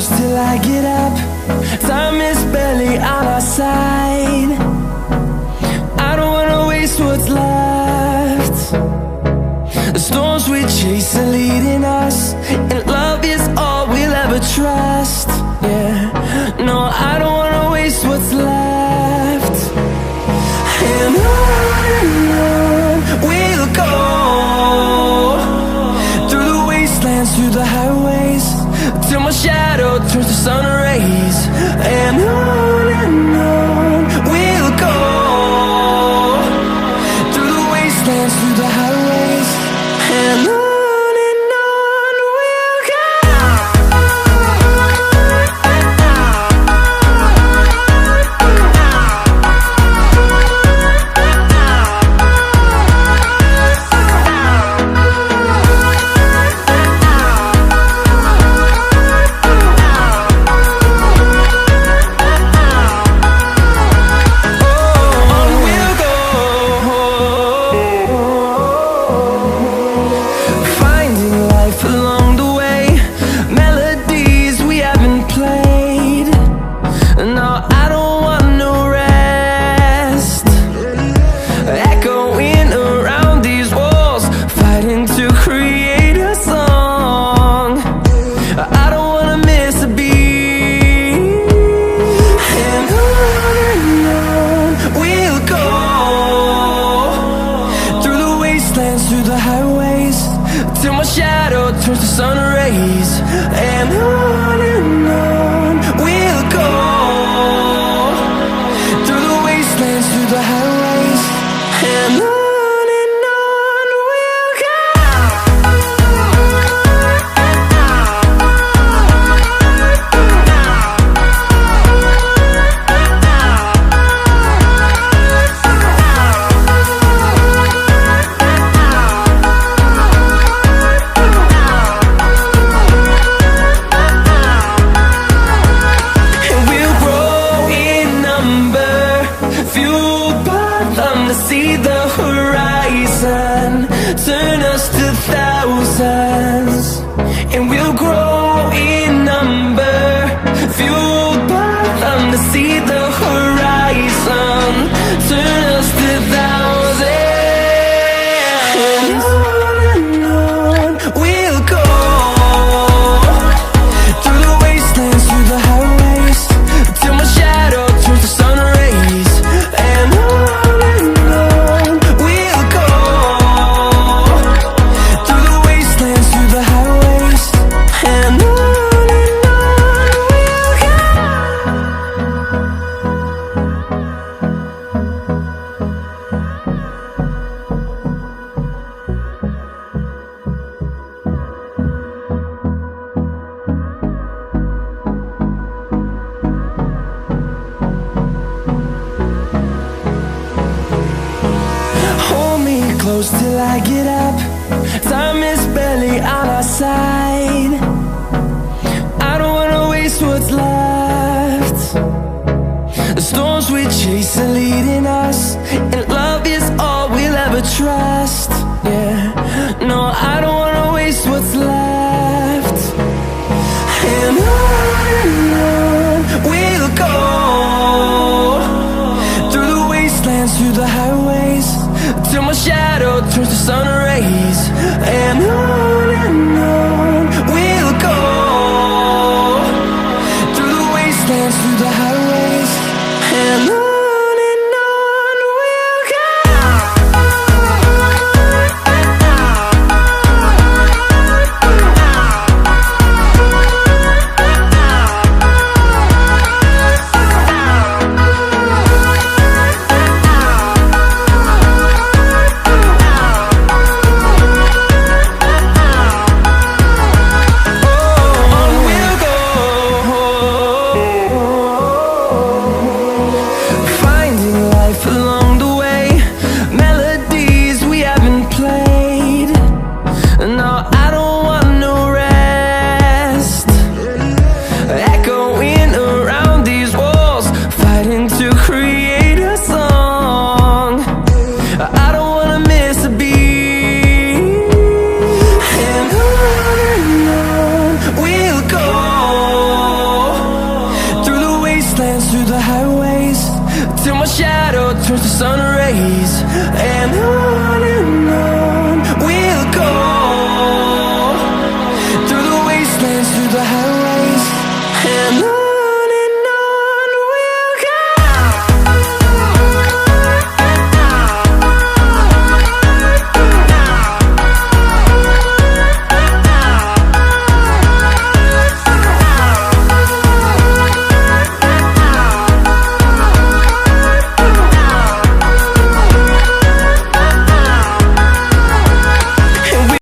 close till I get up. Time is barely on our side. I don't wanna waste what's left. The storms we chase are leading us, and love is all we'll ever trust. Yeah, no, I don't wanna waste what's left. And on we'll go, through the wastelands, through the highways, till my shadow turns to sun rays. And on we'll go, through the wastelands, through the highways, and on we'll go. Through the highways, till my shadow turns to sun rays. And on we'll go, through the wastelands, through the highways, and on we'll go. See the horizon, turn us to thousands, and we'll grow in number, fueled by them. To see the horizon, turn us to thousands, and on we'll go, through the wastelands, through the highways, till my shadow turns to sun rays. And close till I get up. Time is barely on our side. I don't wanna waste what's left. The storms we chase are leading us, and love is all we'll ever trust. Yeah, no, I don't wanna waste what's left. And on we'll go, through the wastelands, through the highways, till my shadow turns to sun rays. And on we'll go, through the wastelands, through the highways, and on we'll go. dance through the highways till my shadow turns to sun rays. And on